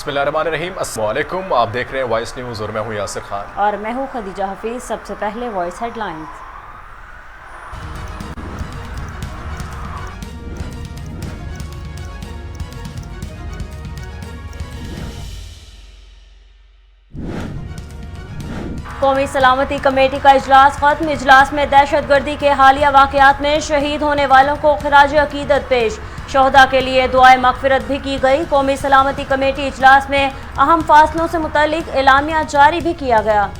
बिस्मिल्लाहिर्रहमानिर्रहीम, अस्सलाम वालेकुम। आप देख रहे हैं वॉइस न्यूज़ और मैं हूं यासिर खान और मैं हूं खदीजा हफीज। सबसे पहले वॉइस हेडलाइंस। कौमी सलामती कमेटी का इजलास खत्म। इजलास में दहशतगर्दी के हालिया वाकयात में शहीद होने वालों को खिराज अकीदत पेश। शोहदा के लिए दुआए मगफिरत भी की गई। कौमी सलामती कमेटी इजलास में अहम फासलों से मुतालिक एलामिया जारी भी किया गया।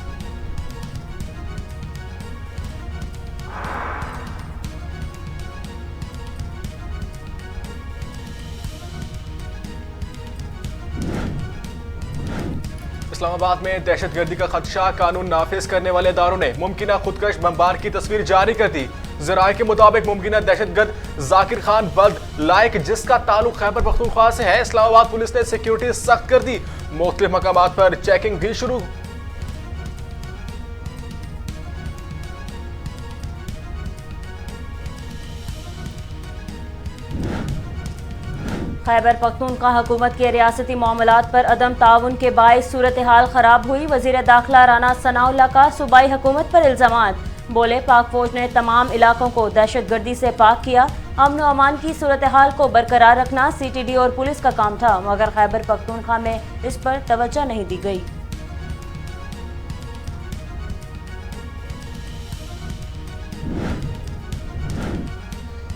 इस्लामाबाद में दहशतगर्दी का खदशा, कानून नाफिज करने वाले इदारों ने मुमकिना खुदकश बमबार की तस्वीर जारी कर दी। जराये के मुताबिक मुमकिना दहशतगर्द जाकिर खान बल्द लाइक, जिसका ताल्लुक खैबर पख्तूनख्वा से है, इस्लामाबाद पुलिस ने सिक्योरिटी सख्त कर दी। मुख्तलिफ मकामात पर चेकिंग भी शुरू। खैबर पख्तूनख्वा हुकूमत के रियासती मामलात पर अदम ताउन के बाइस सूरत हाल खराब हुई। वजीर दाखिला राना सनाउल्लाह का सूबाई हुकूमत पर इल्जामात। बोले, पाक फौज ने तमाम इलाकों को दहशतगर्दी से पाक किया। अमन व अमान की सूरत हाल को बरकरार रखना CTD और पुलिस का काम था, मगर खैबर पख्तूनख्वा में इस पर तवज्जो नहीं दी गई।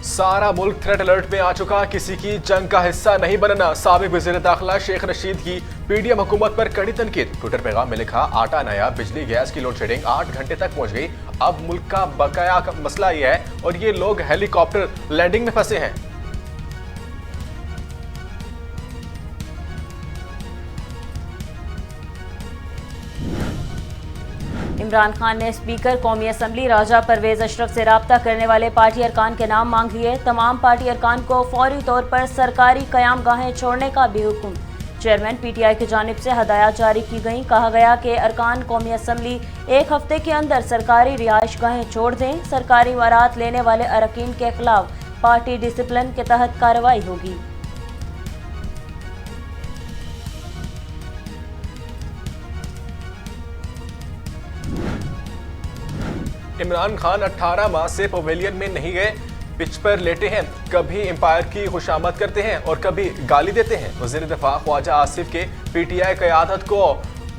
सारा मुल्क थ्रेट अलर्ट में आ चुका, किसी की जंग का हिस्सा नहीं बनना। साबिक वज़ीर दाखिला शेख रशीद की PDM हुकूमत पर कड़ी तनकीद। ट्विटर पैगाम में लिखा, आटा नया, बिजली गैस की लोड शेडिंग 8 घंटे तक पहुंच गई। अब मुल्क का बकाया का मसला यह है और ये लोग हेलीकॉप्टर लैंडिंग में फंसे हैं। इमरान खान ने स्पीकर कौमी असम्बली राजा परवेज अशरफ से राब्ता करने वाले पार्टी अरकान के नाम मांग लिए। तमाम पार्टी अरकान को फौरी तौर पर सरकारी कयाम गाहें छोड़ने का भी हुक्म। चेयरमैन PTI की जानिब से हदायत जारी की गई। कहा गया कि अरकान कौमी असम्बली 1 हफ्ते के अंदर सरकारी रिहाइश गाहें छोड़ दें। सरकारी वरात लेने वाले अरकान के खिलाफ पार्टी डिसिप्लिन के तहत कार्रवाई होगी। इमरान खान 18 माह से पवेलियन में नहीं गए, पिच पर लेटे हैं। कभी एम्पायर की खुशामद करते हैं और कभी गाली देते हैं। वज़ीर दिफा ख्वाजा आसिफ के PTI क़यादत को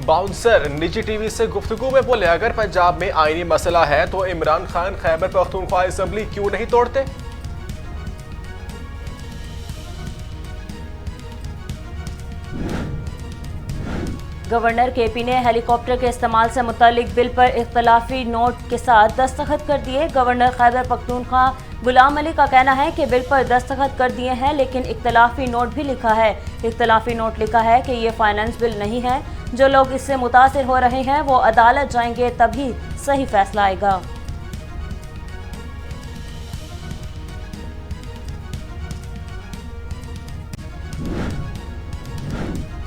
बाउंसर निजी TV से गुफ्तगू में बोले, अगर पंजाब में आईनी मसला है तो इमरान खान खैबर पख्तूनख्वा असम्बली क्यों नहीं तोड़ते। गवर्नर KP ने हेलीकॉप्टर के इस्तेमाल से मुतालिक बिल पर इख्तलाफी नोट के साथ दस्तखत कर दिए। गवर्नर खैबर पख्तूनख्वा गुलाम अली का कहना है कि बिल पर दस्तखत कर दिए हैं, लेकिन इख्तलाफी नोट भी लिखा है। इख्तलाफी नोट लिखा है कि ये फाइनेंस बिल नहीं है। जो लोग इससे मुतासिर हो रहे हैं वो अदालत जाएंगे, तभी सही फैसला आएगा।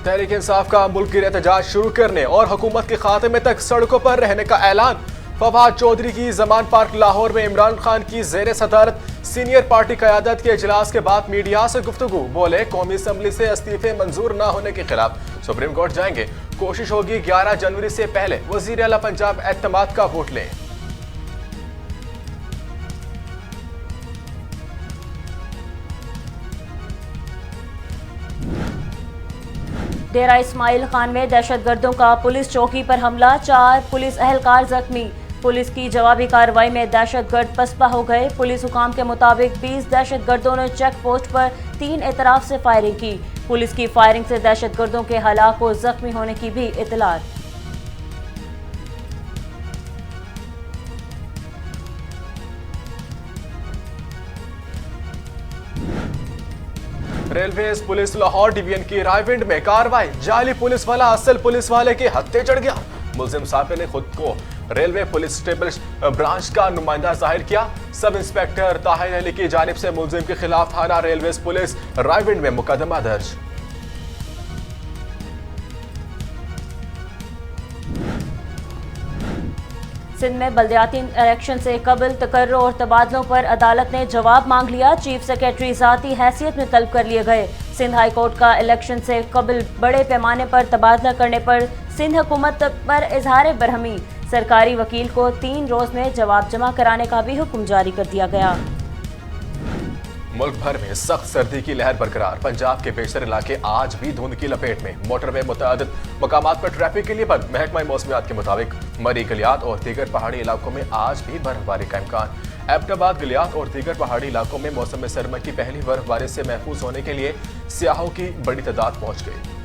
तहरीक इंसाफ का मुल्क की एहतजाज शुरू करने और हुकूमत के खात्मे तक सड़कों पर रहने का ऐलान। फवाद चौधरी की जमान पार्क लाहौर में इमरान खान की जेर सदारत सीनियर पार्टी क़यादत के इजलास के बाद मीडिया से गुफ्तगू। बोले, कौमी असम्बली से इस्तीफे मंजूर न होने के खिलाफ सुप्रीम कोर्ट जाएंगे। कोशिश होगी 11 जनवरी से पहले वज़ीर आला पंजाब एतमाद का वोट लें। डेरा इस्माइल खान में दहशतगर्दों का पुलिस चौकी पर हमला, 4 पुलिस एहलकार जख्मी। पुलिस की जवाबी कार्रवाई में दहशतगर्द पसपा हो गए। पुलिस हुकाम के मुताबिक 20 दहशतगर्दों ने चेक पोस्ट पर 3 एतराफ से फायरिंग की। पुलिस की फायरिंग से दहशतगर्दों के हलाक व जख्मी होने की भी इतलात। रेलवेज पुलिस लाहौर डिवीजन की रायविंड में कार्रवाई। जाली पुलिस वाला असल पुलिस वाले के हत्थे चढ़ गया। मुलजिम साहब ने खुद को रेलवे पुलिस स्टेबल ब्रांच का नुमाइंदा जाहिर किया। सब इंस्पेक्टर ताहिर अली की जानिब से मुलजिम के खिलाफ थाना रेलवेज पुलिस रायविंड में मुकदमा दर्ज। सिंध में बल्दियाती इलेक्शन से कबल तकर्रो और तबादलों पर अदालत ने जवाब मांग लिया। चीफ सेक्रेटरी ज़ाती हैसियत में तलब कर लिए गए। सिंध हाई कोर्ट का इलेक्शन से कबल बड़े पैमाने पर तबादला करने पर सिंध हुकूमत पर इजहार बरहमी। सरकारी वकील को 3 रोज में जवाब जमा कराने का भी हुक्म जारी कर दिया गया। मुल्क भर में सख्त सर्दी की लहर बरकरार। पंजाब के बेशतर इलाके आज भी धुंध की लपेट में। मोटरवे मुतअद्दिद मकामात पर ट्रैफिक के लिए बंद। महकमा मौसमियात के मुताबिक मरी गलियात और दीगर पहाड़ी इलाकों में आज भी बर्फबारी का इम्कान। एबटाबाद गलियात और दीगर पहाड़ी इलाकों में मौसम सरमा की पहली बर्फबारी से महफूज होने के लिए सियाहों की बड़ी तादाद पहुंच गई।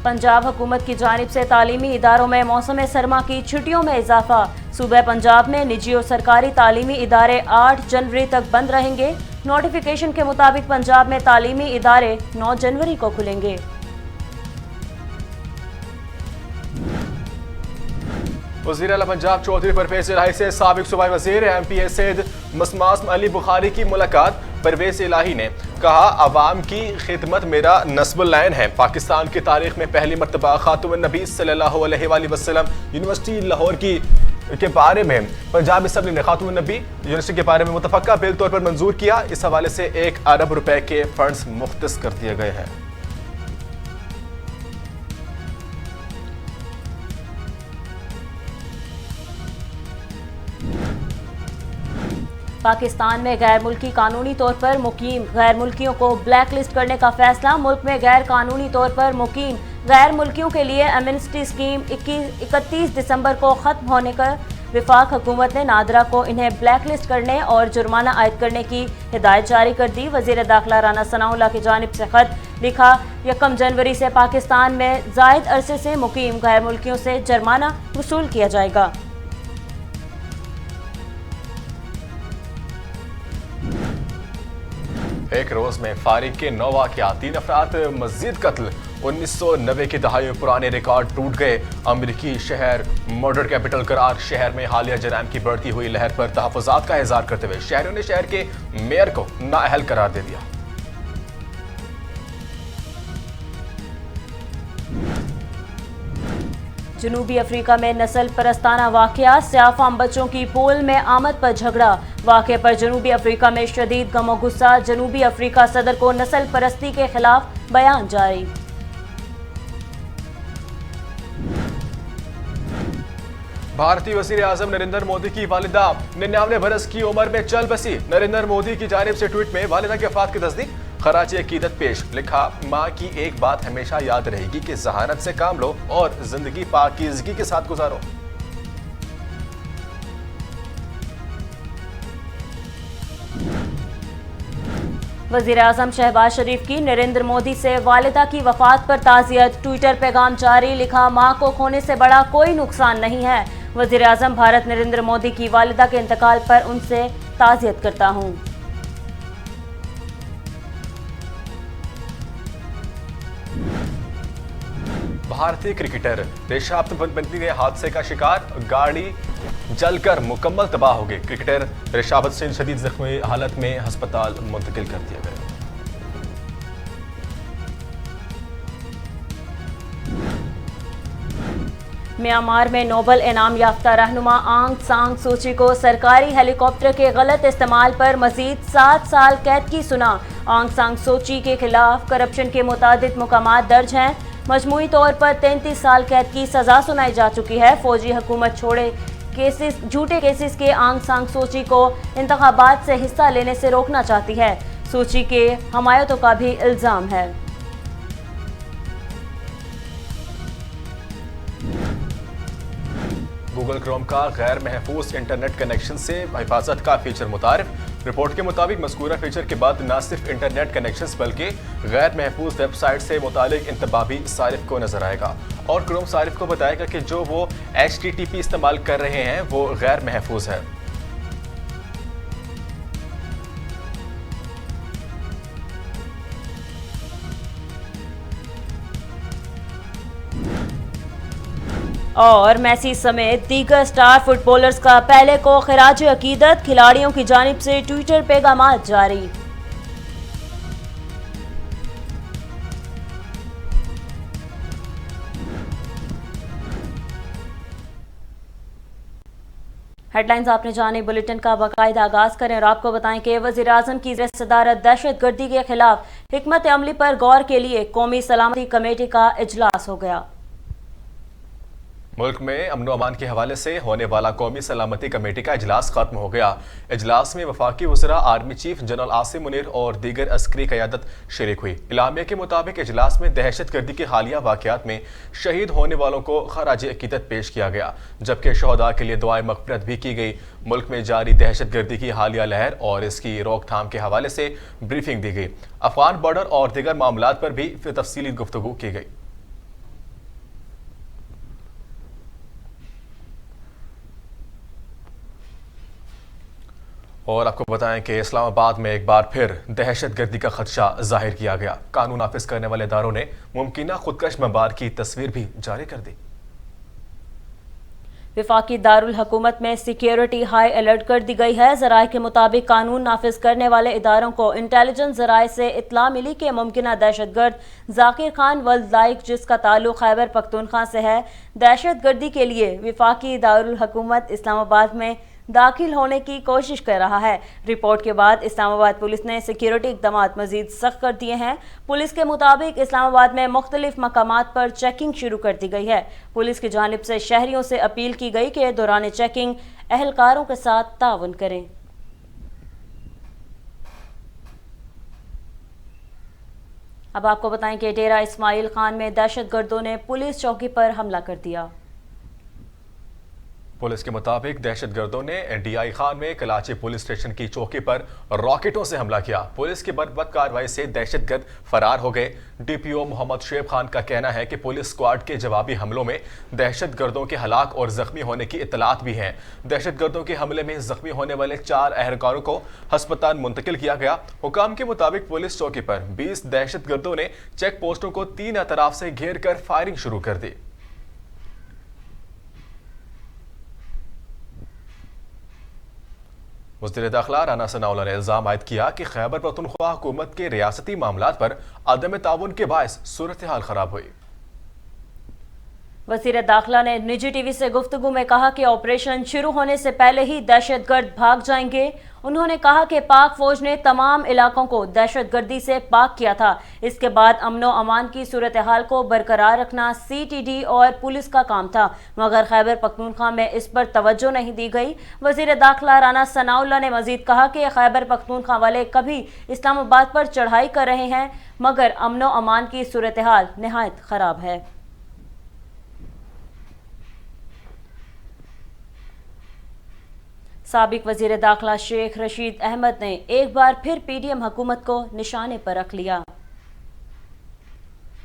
पंजाब हुकूमत की जानिब से तालीमी इदारों में मौसम सरमा की छुट्टियों में इजाफा। सूबे पंजाब में निजी और सरकारी तालीमी इदारे 8 जनवरी तक बंद रहेंगे। नोटिफिकेशन के मुताबिक पंजाब में तालीमी इदारे 9 जनवरी को खुलेंगे। वज़ीर आला पंजाब चौधरी परवेज इलाही से साबिक सूबाई वज़ीर MP सैयद मसमास अली बुखारी की मुलाकात। परवेज इलाही ने कहा, अवाम की खिदमत मेरा नस्बुल ऐन है। पाकिस्तान की तारीख में पहली मरतबा खातून नबी सल्लल्लाहु अलैहि वसल्लम यूनिवर्सिटी लाहौर के बारे में पंजाब असम्बली ने खातून नबी यूनिवर्सिटी के बारे में मुतफ़क्का बिल तौर पर मंजूर किया। इस हवाले से 1 अरब रुपए के फंड्स मुख्तस कर दिए गए हैं। पाकिस्तान में गैर मुल्की कानूनी तौर पर मुकीम गैर मुल्कियों को ब्लैक लिस्ट करने का फैसला। मुल्क में गैर कानूनी तौर पर मुकीम गैर मुल्कियों के लिए एमनेस्टी स्कीम 31 दिसंबर को खत्म होने का वफाक हुकूमत ने नादरा को इन्हें ब्लैक लिस्ट करने और जुर्माना आयद करने की हिदायत जारी कर दी। वज़ीर दाखिला राना सनाउल्लाह की जानिब से खत लिखा, 1 जनवरी से पाकिस्तान में जायद अरसे से मुकीम गैर मुल्कियों से जुर्माना वसूल किया जाएगा। एक रोज में फारिग के 9 वाक़यात, 3 अफराद मजीद कत्ल। 1990 की दहाई में पुराने रिकॉर्ड टूट गए। अमरीकी शहर मर्डर कैपिटल करार। शहर में हालिया जराइम की बढ़ती हुई लहर पर तहफ़्फ़ुज़ात का इज़हार करते हुए शहरियों ने शहर के मेयर को नाअहल करार दे दिया। जनूबी अफ्रीका में नस्ल परस्ताना वाकया। स्याफाम बच्चों की पोल में आमद पर झगड़ा। वाक़े पर जनूबी अफ्रीका में शदीद गमो गुस्सा। जनूबी अफ्रीका सदर को नस्ल परस्ती के खिलाफ बयान जारी। भारतीय वज़ीर आज़म नरेंद्र मोदी की वालिदा 99 बरस की उम्र में चल बसी। नरेंद्र मोदी की जानिब से ट्वीट में वालिदा की वफ़ात की तस्दीक। खराज अकीदत पेश। लिखा, माँ की एक बात हमेशा याद रहेगी कि जहानत से काम लो और जिंदगी पाकीज़गी के साथ गुजारो। वज़ीर आज़म शहबाज शरीफ की नरेंद्र मोदी से वालिदा की वफात पर ताज़ियत। ट्विटर पैगाम जारी। लिखा, माँ को खोने से बड़ा कोई नुकसान नहीं है। वज़ीर आज़म भारत नरेंद्र मोदी की वालिदा के इंतकाल पर उनसे ताज़ियत करता हूँ। भारतीय क्रिकेटर ऋषभ पंत के हादसे का शिकार। गाड़ी जलकर मुकम्मल तबाह हो गई। क्रिकेटर ऋषभ सिंह शदीद जख्मी हालत में अस्पताल मुंतकिल कर दिया गया। म्यांमार में नोबल इनाम याफ्ता रहनुमा आंग सान सूची को सरकारी हेलीकॉप्टर के गलत इस्तेमाल पर मजीद 7 साल कैद की सुना। आंग सान सूची के खिलाफ करप्शन के मुतादिद मुकदमात दर्ज हैं। मजमूई तौर पर 33 साल कैद की सजा सुनाई जा चुकी है। फौजी हुकूमत छोड़े झूठे केसेस के आंग सान सूची को इंतखाबात से हिस्सा लेने से रोकना चाहती है। सूची के हमायतों का भी इल्जाम है। गूगल क्रोम का गैर महफूज इंटरनेट कनेक्शन से हिफाजत का फीचर मुतारिफ। रिपोर्ट के मुताबिक मज़कूरा फीचर के बाद न सिर्फ इंटरनेट कनेक्शन बल्कि गैर महफूज वेबसाइट से मुतालिक इंतबा भी सारिफ को नजर आएगा और क्रोम सारिफ को बताएगा कि जो वो HTTP इस्तेमाल कर रहे हैं वो गैर महफूज है। और मेसी समेत दीगर स्टार फुटबॉलर्स का पहले को खिराज अकीदत, खिलाड़ियों की जानिब से ट्विटर पैगामात जारी। हेडलाइंस आपने जाने, बुलेटिन का बाकायदा आगाज करें और आपको बताएं कि वज़ीर आज़म की सदारत दहशतगर्दी के खिलाफ हिकमत अमली पर गौर के लिए कौमी सलामती कमेटी का इजलास हो गया। मुल्क में अमन व अमान के हवाले से होने वाला कौमी सलामती कमेटी का इजलास खत्म हो गया। इजलास में वफाकी वज़रा, army chief general Asim Munir और दीगर अस्करी क़यादत शरीक हुई। इलामिया के मुताबिक इजलास में दहशतगर्दी के हालिया वाक़यात में शहीद होने वालों को खराज अकीदत पेश किया गया, जबकि शहदा के लिए दुआए मग़फ़िरत भी की गई। मुल्क में जारी दहशतगर्दी की हालिया लहर और इसकी रोकथाम के हवाले से ब्रीफिंग दी गई। अफगान बॉर्डर और दीगर मामलात पर भी तफसीली गुफ्तगू की गई। और आपको बताएं कि इस्लामाबाद में एक बार फिर दहशतगर्दी का खदशा जाहिर किया गया। कानून नाफिज करने वाले इदारों ने मुमकिना खुदकश बमबार की तस्वीर भी जारी कर दी। विफाकी दारुल हुकूमत में सिक्योरिटी हाई अलर्ट कर दी गई है। ज़राए के मुताबिक कानून नाफिज करने वाले इदारों को इंटेलिजेंस ज़राए से इत्तला मिली कि मुमकिना दहशतगर्द जाकिर खान वल्द लाइक, जिसका ताल्लुक खैबर पख्तूनख्वा से है, दहशतगर्दी के लिए विफाकी दारुल हुकूमत इस्लामाबाद में दाखिल होने की कोशिश कर रहा है। रिपोर्ट के बाद इस्लामाबाद पुलिस ने सिक्योरिटी इक़दामात मजीद सख्त कर दिए हैं। पुलिस के मुताबिक इस्लामाबाद में मुख्तलिफ मकामात पर चेकिंग शुरू कर दी गई है। पुलिस की जानिब से शहरियों से अपील की गई कि दौरान चेकिंग अहलकारों के साथ ताउन करें। अब आपको बताएं कि डेरा इस्माइल खान में दहशतगर्दों ने पुलिस चौकी पर हमला कर दिया। पुलिस के मुताबिक दहशतगर्दों ने डीआई खान में कलाची पुलिस स्टेशन की चौकी पर रॉकेटों से हमला किया। पुलिस की बर्बरत कार्रवाई से दहशतगर्द फरार हो गए। डीपीओ मोहम्मद शुएब खान का कहना है कि पुलिस स्क्वाड के जवाबी हमलों में दहशतगर्दों के हलाक और जख्मी होने की इत्तलात भी हैं। दहशतगर्दों के हमले में जख्मी होने वाले 4 अहलकारों को अस्पताल मुंतकिल किया गया। हुकाम के मुताबिक पुलिस चौकी पर 20 दहशतगर्दों ने चेक पोस्टों को 3 अतराफ से घेर कर फायरिंग शुरू कर दी। वज़ीर दाखिला राना सनाउल्लाह ने इल्जाम आयद किया कि खैबर पख्तूनख्वा हुकूमत के रियासती मामलात पर अदम ताउन के बायस सूरत हाल खराब हुई। वज़ीर दाखिला ने निजी टीवी से गुफ्तगू में कहा कि ऑपरेशन शुरू होने से पहले ही दहशतगर्द भाग जाएंगे। उन्होंने कहा कि पाक फौज ने तमाम इलाकों को दहशतगर्दी से पाक किया था। इसके बाद अमनो अमान की सूरत हाल को बरकरार रखना सीटीडी और पुलिस का काम था, मगर खैबर पख्तूनख्वा में इस पर तवज्जो नहीं दी गई। वज़ीर दाखिला राना सनाउल्लाह ने मजीद कहा कि खैबर पख्तूनख्वा वाले कभी इस्लामाबाद पर चढ़ाई कर रहे हैं, मगर अमनो अमान की सूरत हाल निहायत ख़राब है। साबिक वज़ीर दाखिला शेख रशीद अहमद ने एक बार फिर पीडीएम हुकूमत को निशाने पर रख लिया।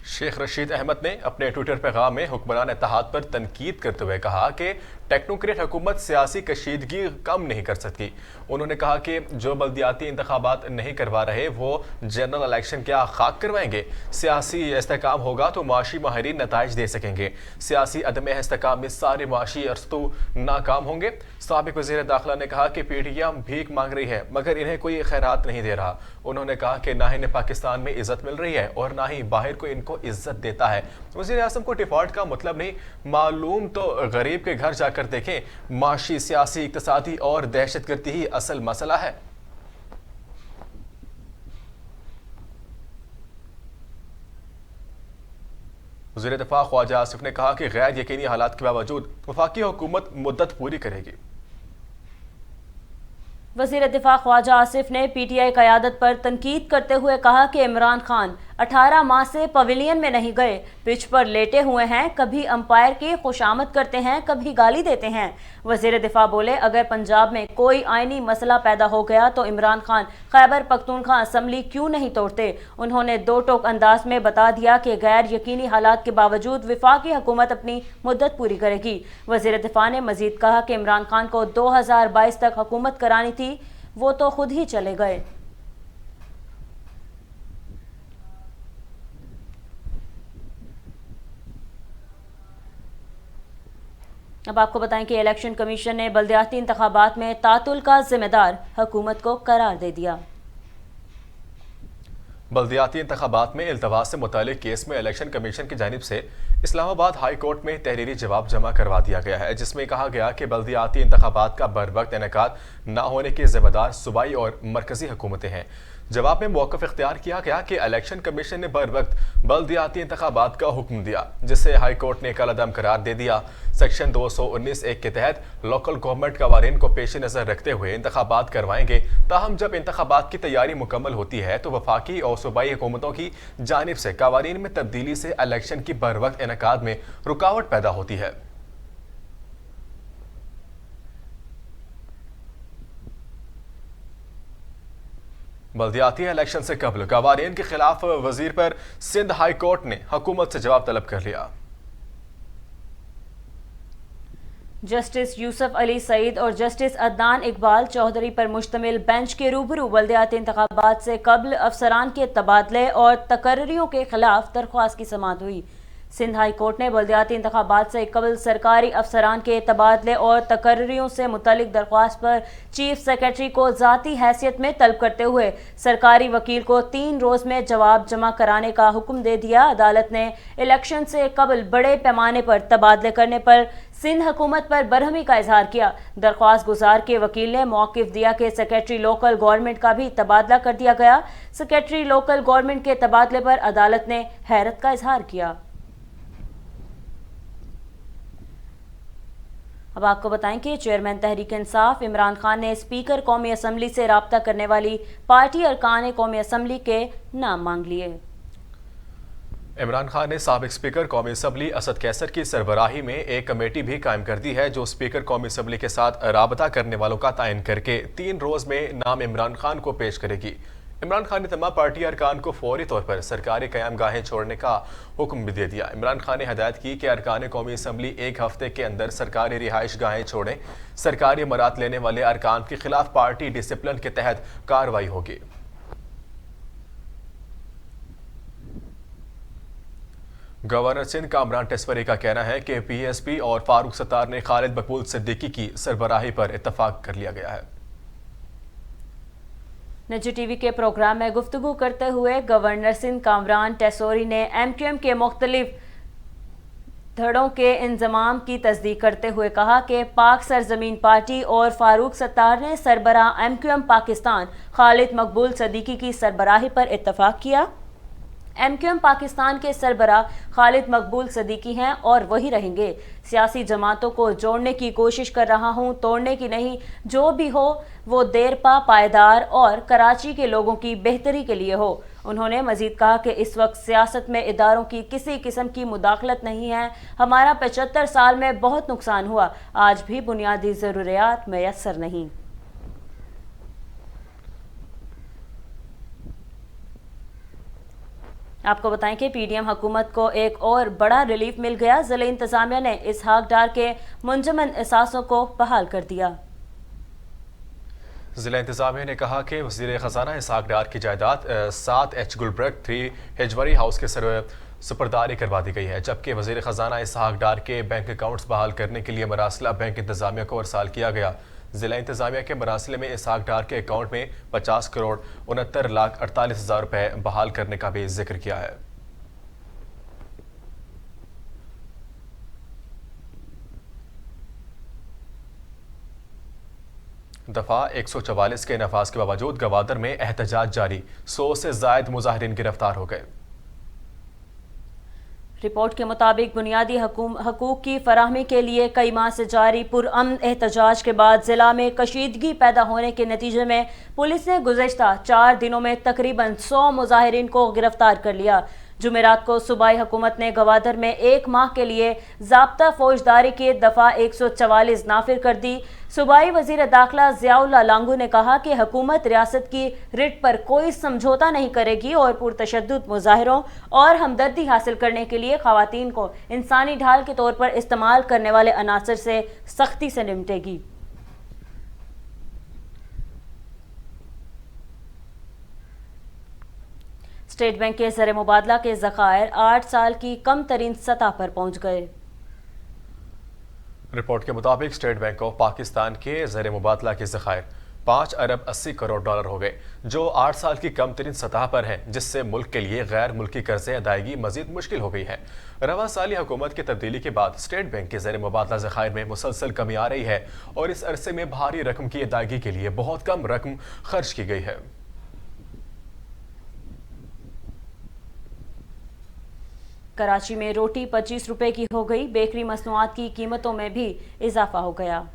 शेख रशीद अहमद ने अपने ट्विटर पैगाम में हुक्मरान इत्तेहाद पर तनकीद करते हुए कहा कि टेक्नोक्रेट हुकूमत सियासी कशीदगी कम नहीं कर सकती। उन्होंने कहा कि जो बल्दियाती इंतखाबात नहीं करवा रहे वो जनरल इलेक्शन क्या खाक करवाएंगे। सियासी इस्तेहकाम होगा तो माशी माहिरीन नताइज दे सकेंगे। सियासी अदम इस्तेहकाम में सारे माशी अरस्तू नाकाम होंगे। साबिक वज़ीर दाखिला ने कहा कि पीडीएम भीख मांग रही है मगर इन्हें कोई खैरात नहीं दे रहा। उन्होंने कहा कि ना इन्हें पाकिस्तान में इज्जत मिल रही है और ना ही बाहर को इनको इज्जत देता है। वज़ीर आज़म को डिफॉल्ट का मतलब नहीं मालूम तो गरीब के घर जाकर देखें। माशी, सियासी, इक्तिसादी और दहशतगर्दी ही असल मसला है। वज़ीर दिफा ख्वाजा आसिफ ने कहा कि गैर यकीनी हालात के बावजूद वफाकी हुकूमत मुद्दत पूरी करेगी। वज़ीर दिफा ख्वाजा आसिफ ने पीटीआई क़यादत पर तनकीद करते हुए कहा कि इमरान खान 18 माह से पवेलियन में नहीं गए, पिच पर लेटे हुए हैं, कभी अंपायर की खुशामद करते हैं, कभी गाली देते हैं। वज़ीर दिफा बोले, अगर पंजाब में कोई आइनी मसला पैदा हो गया तो इमरान खान खैबर पख्तूनख्वा असम्बली क्यों नहीं तोड़ते। उन्होंने दो टोक अंदाज में बता दिया कि गैर यकीनी हालात के बावजूद वफाकी हुकूमत अपनी मुद्दत पूरी करेगी। वज़ीर दिफा ने मजीद कहा कि इमरान खान को 2022 तक हुकूमत करानी थी, वो तो खुद ही चले गए। अब आपको बताएं कि इलेक्शन कमीशन ने बल्दियाती इंतखाबात में तातुल का जिम्मेदार हुकूमत को करार दे दिया। बल्दियाती इंतखाबात में इल्तवा से मुतालिक केस में इलेक्शन कमीशन की जानिब से इस्लामाबाद हाई कोर्ट में तहरीरी जवाब जमा करवा दिया गया है, जिसमें कहा गया कि बल्दियाती इंतखाबात का बरवक्त इनेकाद न होने के जिम्मेदार सूबाई और मरकजी हुकूमतें हैं। जवाब में मौक़िफ़ इख्तियार किया गया कि इलेक्शन कमीशन ने बर वक्त बल्दियाती इंतखाबात का हुक्म दिया, जिसे हाई कोर्ट ने कलअदम करार दे दिया। सेक्शन 219(1) के तहत लोकल गवर्नमेंट कवानीन को पेश नज़र रखते हुए इंतखाबात करवाएंगे। ताहम जब इंतखाबात की तैयारी मुकम्मल होती है तो वफाकी और सूबाई हुकूमतों की जानिब से कवानीन में तब्दीली से इलेक्शन की बर वक्त इनेकाद में रुकावट पैदा होती है। बल्दियाती इलेक्शन से कबल कवानीन के खिलाफ वजीर पर सिंध हाई कोर्ट ने हुकूमत से जवाब तलब कर लिया। जस्टिस यूसुफ अली सईद और जस्टिस अदनान इकबाल चौधरी पर मुश्तमिल बेंच के रूबरू बल्दियाती इंतखाबात से कबल अफसरान के तबादले और तकर्रियों के खिलाफ दरख्वास्त की समाअत हुई। सिंध हाई कोर्ट ने बल्दियाती इंतखाबात से कबल सरकारी अफसरान के तबादले और तकर्रियों से मुतल्लिक दरख्वास्त पर चीफ सेक्रेटरी को ज़ाती हैसियत में तलब करते हुए सरकारी वकील को 3 रोज़ में जवाब जमा कराने का हुक्म दे दिया। अदालत ने इलेक्शन से कबल बड़े पैमाने पर तबादले करने पर सिंध हुकूमत पर बरहमी का इजहार किया। दरख्वास्त गुजार के वकील ने मौक़िफ़ दिया कि सेक्रेटरी लोकल गवर्नमेंट का भी तबादला कर दिया गया। सेक्रेटरी लोकल गवर्नमेंट के तबादले पर अदालत ने हैरत का इजहार किया। अब आपको बताएं कि चेयरमैन तहरीक इंसाफ इमरान खान ने स्पीकर कौमी असम्बली से राब्ता करने वाली पार्टी अरकान कौमी असम्बली के नाम मांग लिए। इमरान खान ने साबिक स्पीकर कौमी असम्बली असद कैसर की सरबराही में एक कमेटी भी कायम कर दी है, जो स्पीकर कौमी असम्बली के साथ राबता करने वालों का तयन करके 3 रोज़ में नाम इमरान खान को पेश करेगी। इमरान खान ने तमाम पार्टी अरकान को फौरी तौर पर सरकारी क़याम गाहें छोड़ने का हुक्म भी दे दिया। इमरान खान ने हदायत की कि अरकान कौमी असम्बली 1 हफ्ते के अंदर सरकारी रिहाइश गाहें छोड़ें। सरकारी इमारत लेने वाले अरकान के खिलाफ पार्टी डिसिप्लिन के तहत कार्रवाई होगी। गवर्नर सिंध कामरान टेसवरी का कहना है कि PSP और फारूक सत्तार ने खालिद मकबूल सिद्दीकी की सरबराही पर इत्तफाक कर लिया गया है। निजी टीवी के प्रोग्राम में गुफ्तगू करते हुए गवर्नर सिंध कामरान टेसोरी ने MQM के मुख्तलिफ धड़ों के इंजमाम की तस्दीक करते हुए कहा कि पाक सरजमीन पार्टी और फारूक सत्तार ने सरबराह MQM पाकिस्तान खालिद मकबूल सिद्दीकी की सरबराही पर इत्तफाक किया। MQM पाकिस्तान के सरबराह खालिद मकबूल सिद्दीकी हैं और वही रहेंगे। सियासी जमातों को जोड़ने की कोशिश कर रहा हूं, तोड़ने की नहीं। जो भी हो वो देरपा, पायदार और कराची के लोगों की बेहतरी के लिए हो। उन्होंने मजीद कहा कि इस वक्त सियासत में इदारों की किसी किस्म की मुदाखलत नहीं है। हमारा 75 साल में बहुत नुकसान हुआ, आज भी बुनियादी ज़रूरियात मैसर नहीं। आपको बताएं कि PDM हुकूमत को एक और बड़ा रिलीफ मिल गया। ज़िला इंतजामिया ने इसहाक डार के मुंजमद असासों को बहाल कर दिया। ज़िला इंतजामिया ने कहा कि वज़ीर ख़जाना इसहाक डार की जायदाद 7H गुलबर्ग 3 हिजवरी हाउस के सुपरदारी करवा दी गई है, जबकि वज़ीर ख़जाना इसहाक डार के बैंक अकाउंट्स बहाल करने के लिए मरासला बैंक इंतजामिया को अरसाल किया गया। ज़िला इंतजामिया के मरासले में इसहाक डार के अकाउंट में 50 करोड़ 69,48,000 रुपये बहाल करने का भी जिक्र किया है। दफा 144 के नफाज के बावजूद गवादर में एहतजाज जारी, 100 से ज़ायद मुजाहिरीन गिरफ्तार हो गए। रिपोर्ट के मुताबिक बुनियादी हकूक़ की फराहमी के लिए कई माह से जारी पुरअमन एहतजाज के बाद जिला में कशीदगी पैदा होने के नतीजे में पुलिस ने गुज़श्ता 4 दिनों में तकरीबन 100 मुजाहिरीन को गिरफ्तार कर लिया। जुमेरात को सूबाई हुकूमत ने गवादर में 1 माह के लिए ज़ाब्ता फौजदारी के दफ़ा 144 नाफिर कर दी। सूबाई वज़ीर दाखिला ज़ियाउल्लाह लांगू ने कहा कि हुकूमत रियासत की रिट पर कोई समझौता नहीं करेगी और पुरतशद्दुद मुजाहिरों और हमदर्दी हासिल करने के लिए ख़वातीन को इंसानी ढाल के तौर पर इस्तेमाल करने वाले अनासर से सख्ती से निपटेगी। स्टेट बैंक के ज़र मुबादला के ज़खायर 8 साल की कम तरीन सतह पर पहुँच गए। रिपोर्ट के मुताबिक स्टेट बैंक ऑफ पाकिस्तान के ज़र मुबादला के ज़खायर 5 अरब 80 करोड़ डॉलर हो गए, जो 8 साल की कम तरीन सतह पर है, जिससे मुल्क के लिए गैर मुल्की कर्जे अदायगी मजीद मुश्किल हो गई है। रवा साली हुकूमत की तब्दीली के बाद स्टेट बैंक के ज़र मुबादला ज़खायर में मुसलसल कमी आ रही है और इस अरसे में भारी रकम की अदायगी के लिए बहुत कम रकम खर्च की गई है। कराची में रोटी 25 रुपए की हो गई। बेकरी मसनूआत की कीमतों में भी इजाफा हो गया।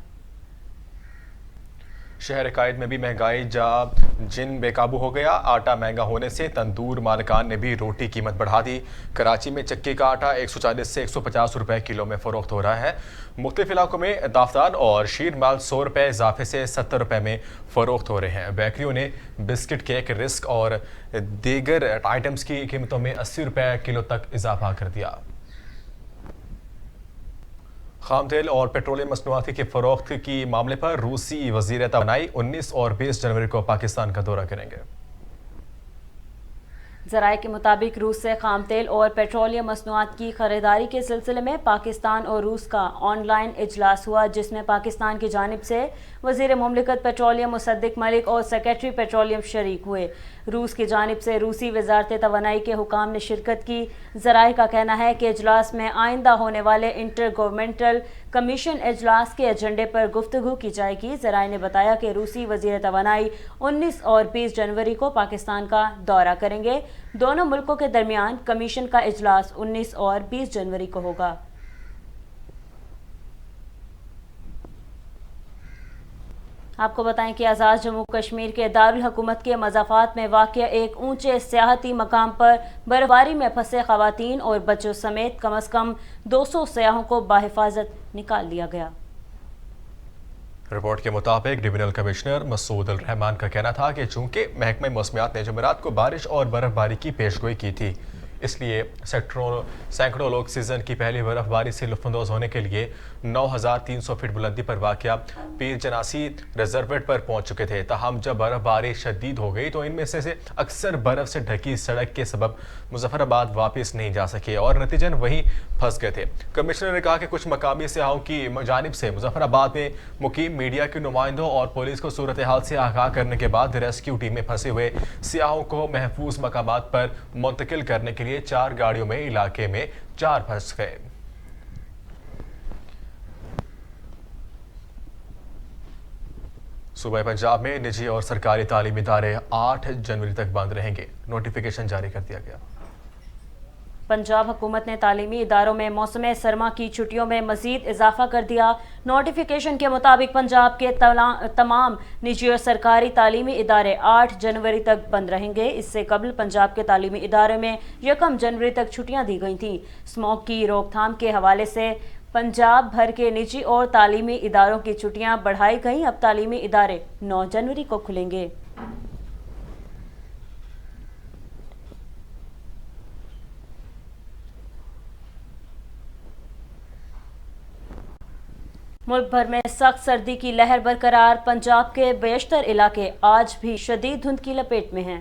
शहर कायद में भी महंगाई जिन बेकाबू हो गया। आटा महंगा होने से तंदूर मालिकान ने भी रोटी कीमत बढ़ा दी। कराची में चक्की का आटा 140 से 150 रुपए किलो में फरोख्त हो रहा है। मुख्तलिफ इलाकों में दाफदान और शीर माल 100 रुपए इजाफे से 70 रुपए में फरोख्त हो रहे हैं। बेकरियों ने बिस्किट, केक, रिस्क और दीगर आइटम्स की कीमतों में 80 रुपए किलो तक इजाफा कर दिया। खाम तेल और पेट्रोलियम मसनूआत की फरोख्त की मामले पर रूसी वज़ीर तवानाई 19 और 20 जनवरी को पाकिस्तान का दौरा करेंगे। ज़राए के मुताबिक रूस से खाम तेल और पेट्रोलियम मसनूआत की खरीदारी के सिलसिले में पाकिस्तान और रूस का ऑनलाइन इजलास हुआ, जिसमें पाकिस्तान की जानिब से वज़ीर मुमलिकत पेट्रोलियम मुसद्दिक मलिक और सेक्रेटरी पेट्रोलियम शरीक हुए। रूस की जानिब से रूसी वज़ारत तवानाई के हुकाम ने शिरकत की। ज़राए का कहना है कि इजलास में आइंदा होने वाले इंटर गवर्नमेंटल कमीशन इजलास के एजेंडे पर गुफ्तगू की जाएगी। ज़राए ने बताया कि रूसी वज़ीर तवानाई 19 और 20 जनवरी को पाकिस्तान का दौरा करेंगे। दोनों मुल्कों के दरमियान कमीशन का इजलास 19 और 20 जनवरी को होगा। आपको बताएं कि आज़ाद जम्मू कश्मीर के दारुल हुकूमत के मज़ाफ़ात में वाक़िया एक ऊंचे सियाहती मकाम पर बर्फबारी में फंसे ख़वातीन और बच्चों समेत कम अज़ कम 200 सयाहों को बाहिफाजत निकाल लिया गया। रिपोर्ट के मुताबिक डिविजनल कमिश्नर मसूद अल रहमान का कहना था कि चूंकि महकमा मौसमियात ने जुमेरात को बारिश और बर्फबारी की पेशगोई की थी, इसलिए सैकड़ों लोग सीजन की पहली बर्फबारी से लुत्फ़अंदोज़ होने के लिए 9300 फीट बुलंदी पर वाक़या पीर जनासी रिजर्वेट पर पहुंच चुके थे। ताहम जब बर्फबारी शदीद हो गई तो इनमें से अक्सर बर्फ से ढकी सड़क के सबब मुजफ्फराबाद वापस नहीं जा सके और नतीजन वहीं फंस गए थे। कमिश्नर ने कहा कि कुछ मकामी सियाहों की जानिब से मुजफ्फराबाद में मुकीम मीडिया के नुमाइंदों और पुलिस को सूरत हाल से आगाह करने के बाद रेस्क्यू टीम में फंसे हुए सियाहों को महफूज मकामात पर मुंतकिल करने के लिए 4 गाड़ियों में इलाके में 4 फंस गए। सूबे पंजाब में निजी और सरकारी तालीमी इदारे 8 जनवरी तक बंद रहेंगे। नोटिफिकेशन जारी कर दिया गया। पंजाब हुकूमत ने तालीमी इदारों में मौसम सरमा की छुट्टियों में मजीद इजाफा कर दिया। नोटिफिकेशन के मुताबिक पंजाब के तमाम निजी और सरकारी तालीमी इदारे 8 जनवरी तक बंद रहेंगे। इससे कबल पंजाब के तालीमी इदारों में 1 जनवरी तक छुट्टियां दी गई थीं। स्मोक की रोकथाम के हवाले से पंजाब भर के निजी और तालीमी इदारों की छुट्टियां बढ़ाई गईं। अब तालीमी इदारे 9 जनवरी को खुलेंगे। मुल्क भर में सख्त सर्दी की लहर बरकरार। पंजाब के बेशतर इलाके आज भी शदीद धुंध की लपेट में हैं।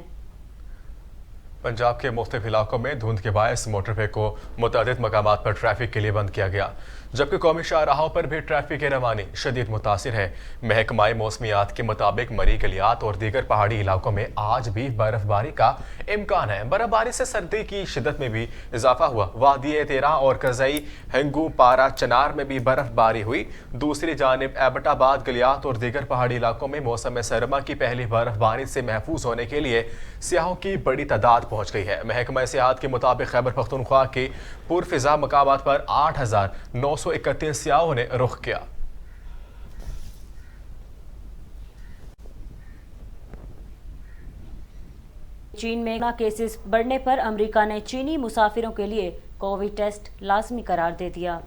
पंजाब के मुख्तलिफ इलाकों में धुंध के बायस मोटरवे को मुतअद्दिद मकामात पर ट्रैफिक के लिए बंद किया गया, जबकि कौमी शाहराहों पर भी ट्रैफिक की रवानी शदीद मुतासिर है। महकमाए मौसमियात के मुताबिक मरी गलियात और दीगर पहाड़ी इलाकों में आज भी बर्फबारी का इम्कान है। बर्फबारी से सर्दी की शिदत में भी इजाफा हुआ। वादी तेरा और करजई, हिंगू, पारा, चनार में भी बर्फबारी हुई। दूसरी जानिब एबटाबाद, गलियात और दीगर पहाड़ी इलाकों में मौसम सरमा की पहली बर्फबारी से महफूज होने के लिए सियाहों की बड़ी तादाद पहुंच गई है। महकमा सियाहत के मुताबिक खैबर पख्तूनख्वा के पुरफिजा मकामात पर 8,931 सियाहों ने रुख किया। चीन में कोरोना केसेस बढ़ने पर अमेरिका ने चीनी मुसाफिरों के लिए कोविड टेस्ट लाजमी करार दे दिया।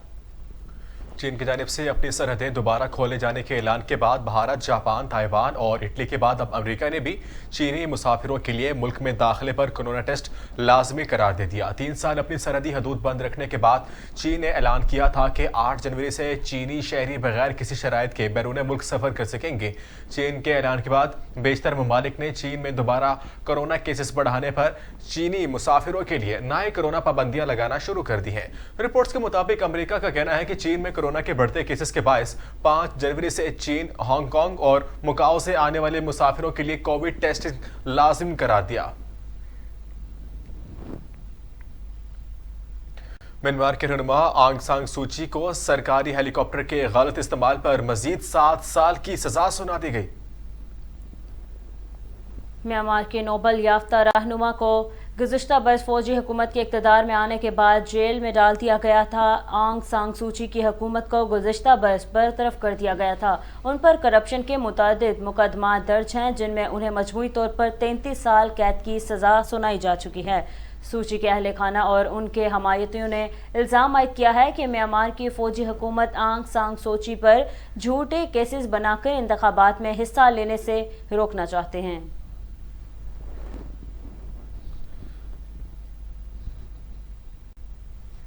चीन की जानिब से अपनी सरहदें दोबारा खोले जाने के ऐलान के बाद भारत, जापान, ताइवान और इटली के बाद अब अमेरिका ने भी चीनी मुसाफिरों के लिए मुल्क में दाखिले पर कोरोना टेस्ट लाजमी करार दे दिया। 3 साल अपनी सरहदी हदूद बंद रखने के बाद चीन ने ऐलान किया था कि 8 जनवरी से चीनी शहरी बगैर किसी शराइत के बैरून मुल्क सफर कर सकेंगे। चीन के ऐलान के बाद बेशतर ममालिक ने चीन में दोबारा कोरोना केसेस बढ़ाने पर चीनी मुसाफिरों के लिए नए कोरोना पाबंदियां लगाना शुरू कर दी हैं। रिपोर्ट्स के मुताबिक अमेरिका का कहना है कि चीन में कोरोना के बढ़ते केसेस के बायस 5 जनवरी से चीन, हांगकांग और मुकाओ से आने वाले मुसाफिरों के लिए कोविड टेस्टिंग लाजिम करार दिया। म्यांमार के रहनुमा आंग सान सू की को सरकारी हेलीकॉप्टर के गलत इस्तेमाल पर मजीद 7 साल की सजा सुना दी गई। म्यांमार के नोबल याफ्ता रहनुमा को गुज़िश्ता बरस फौजी हुकूमत के इक़्तिदार में आने के बाद जेल में डाल दिया गया था। आंग सान सू की हुकूमत को गुज़िश्ता बरस बरतरफ कर दिया गया था। उन पर करप्शन के मुतअद्दिद मुकदमा दर्ज हैं, जिनमें उन्हें मजमूई तौर पर 33 साल कैद की सज़ा सुनाई जा चुकी है। सूची के अहले खाना और उनके हमायतियों ने इल्ज़ाम आयद किया है कि म्यांमार की फौजी हुकूमत आंग सान सू की पर झूठे केसेस बनाकर इंतखाबात में हिस्सा लेने से रोकना चाहते हैं।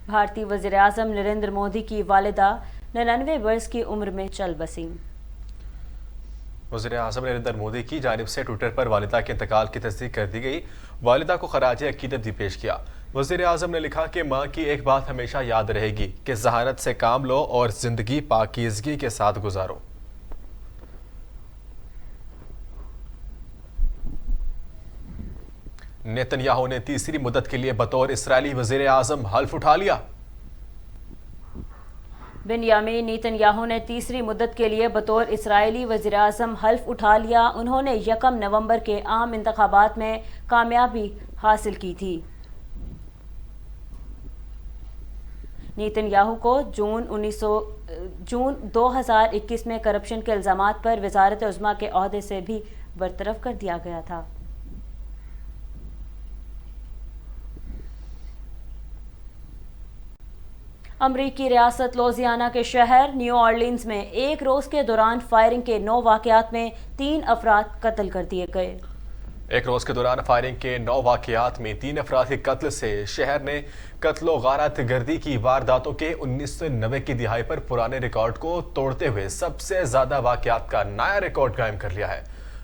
भारतीय वज़ीर आज़म नरेंद्र मोदी की वालिदा 99 वर्ष की उम्र में चल बसी। वज़ीर आज़म नरेंद्र मोदी की जानिब से ट्विटर पर वालिदा के इंतकाल की तस्दीक कर दी गई। वालिदा को खराज अकीदत भी पेश किया। वज़ीर आज़म ने लिखा कि माँ की एक बात हमेशा याद रहेगी कि ज़हानत से काम लो और ज़िंदगी पाकीज़गी के साथ गुजारो। नेतन्याहू ने तीसरी मुद्दत के लिए बतौर इस्राएली वज़ीर आज़म हल्फ उठा लिया। बेंयामीन नेतन्याहू ने तीसरी मुद्दत के लिए बतौर इस्राएली वज़ीर आज़म हल्फ उठा लिया। उन्होंने 1 नवंबर के आम इंतखाबात में कामयाबी हासिल की थी। नेतन्याहू को जून 2021 में करप्शन के इल्ज़ामात पर वज़ारत उज़्मा के ओहदे से भी बरतरफ कर दिया गया था। अमरीकी रियासत लुइसियाना के शहर न्यू ऑरलिन्स में एक रोज़ के दौरान फायरिंग के 9 वाक़यात में 3 अफराद कत्ल कर दिए गए। एक रोज़ के दौरान फायरिंग के 9 वाक़यात में 3 अफराद के कत्ल से शहर ने कत्ल व गारत गर्दी की वारदातों के 1990 की दिहाई पर पुराने रिकॉर्ड को तोड़ते हुए सबसे ज़्यादा वाक़यात का नया रिकॉर्ड कायम कर लिया है।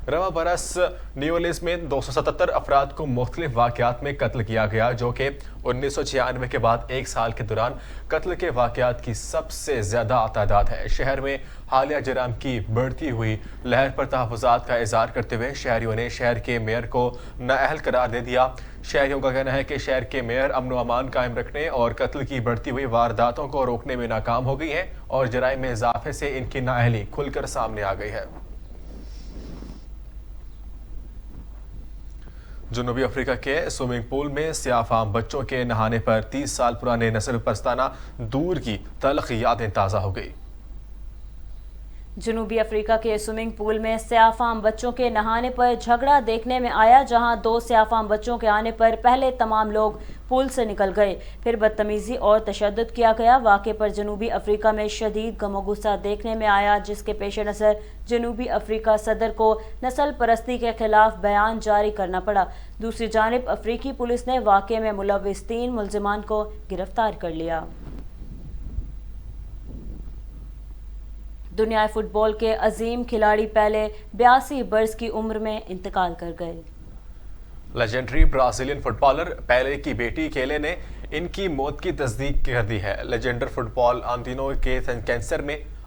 रवा बरस न्यू ऑरलिन्स में 277 अफराद को मुख्तलिफ वाक़यात में कत्ल किया गया, जो कि 1996 के बाद एक साल के दौरान कत्ल के वाक़यात की सबसे ज़्यादा तादाद है। शहर में हालिया जराम की बढ़ती हुई लहर पर तहफ़्फ़ुज़ात का इज़हार करते हुए शहरियों ने शहर के मेयर को नाअहल करार दे दिया। शहरियों का कहना है कि शहर के मेयर अमन व अमान कायम रखने और कत्ल की बढ़ती हुई वारदातों को रोकने में नाकाम हो गई हैं और जराइम में इजाफे से इनकी नाअहली खुलकर सामने आ गई है। जनूबी अफ्रीका के स्विमिंग पूल में सियाफाम बच्चों के नहाने पर 30 साल पुराने नस्ल परस्ताना दूर की तल्ख यादें ताज़ा हो गई। जनूबी अफ्रीका के स्विमिंग पूल में सियाफाम बच्चों के नहाने पर झगड़ा देखने में आया, जहां 2 सियाफाम बच्चों के आने पर पहले तमाम लोग पूल से निकल गए, फिर बदतमीजी और तशद्दुद किया गया। वाक़े पर जनूबी अफ्रीका में शदीद गम गुस्सा देखने में आया, जिसके पेश नज़र जनूबी अफ्रीका सदर को नस्ल परस्ती के खिलाफ बयान जारी करना पड़ा। दूसरी जानिब अफ्रीकी पुलिस ने वाक़े में मुलव्विस 3 मुल्ज़िमान को गिरफ्तार कर लिया। दुनिया फुटबॉल के अजीम खिलाड़ी पहले 82 बरस की उम्र में इंतकाल कर गए। लेजेंडरी ब्राज़ीलियन फुटबॉलर पेले की बेटी केले ने इनकी मौत की तस्दीक कर दी है। लेजेंडर फुटबॉल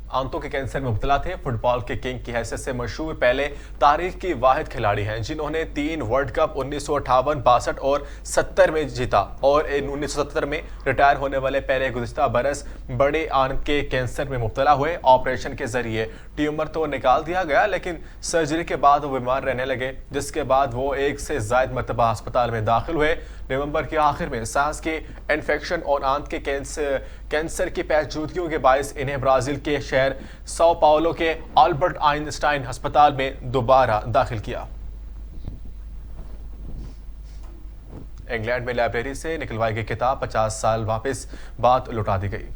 आंतों के कैंसर में मुब्तला थे। फुटबॉल के किंग की हैसियत से मशहूर पेले तारीख की वाहिद खिलाड़ी हैं जिन्होंने 3 वर्ल्ड कप 1958, 62 और 70 में जीता और 1970 में रिटायर होने वाले पेले गुज़िश्ता बरस बड़े आंत के कैंसर में मुब्तला हुए। ऑपरेशन के जरिए ट्यूमर तो निकाल दिया गया, लेकिन सर्जरी के बाद वो बीमार रहने लगे, जिसके बाद वो 1 से ज़ायद मरतबा अस्पताल में दाखिल हुए। नवंबर के आखिर में सांस के इन्फेक्शन और आंत के कैंसर की पेचीदगियों के बायस इन्हें ब्राज़ील के शहर sao पाउलो के अल्बर्ट आइंस्टाइन अस्पताल में दोबारा दाखिल किया। इंग्लैंड में लाइब्रेरी से निकलवाई गई किताब 50 साल वापस बाद लौटा दी गई।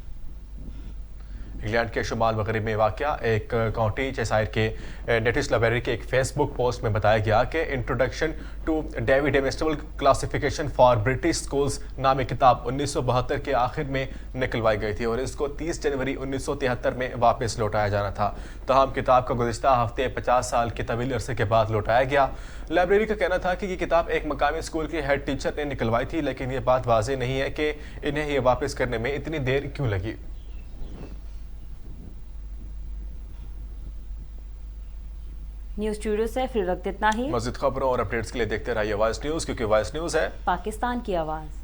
इंग्लैंड के शुमाल मगरब में वाक़या एक काउंटी चेसायर के नेटिस लाइब्रेरी के एक फेसबुक पोस्ट में बताया गया कि इंट्रोडक्शन टू डेविड एमिस्टेबल क्लासिफिकेशन फॉर ब्रिटिश स्कूल्स नामी किताब 1972 के आखिर में निकलवाई गई थी और इसको 30 जनवरी 1973 में वापस लौटाया जाना था। तमाम किताब का गुज़िश्ता हफ्ते 50 साल के तवील अरसे के बाद लौटाया गया। लाइब्रेरी का कहना था कि ये किताब एक मकामी स्कूल के हेड टीचर ने निकलवाई थी, लेकिन ये बात वाज़ेह नहीं है कि इन्हें ये वापस करने में इतनी देर क्यों लगी। न्यूज स्टूडियो से फिर वक्त इतना ही। मज़ीद खबरों और अपडेट्स के लिए देखते रहिए वॉइस न्यूज़, क्योंकि वॉइस न्यूज़ है पाकिस्तान की आवाज़।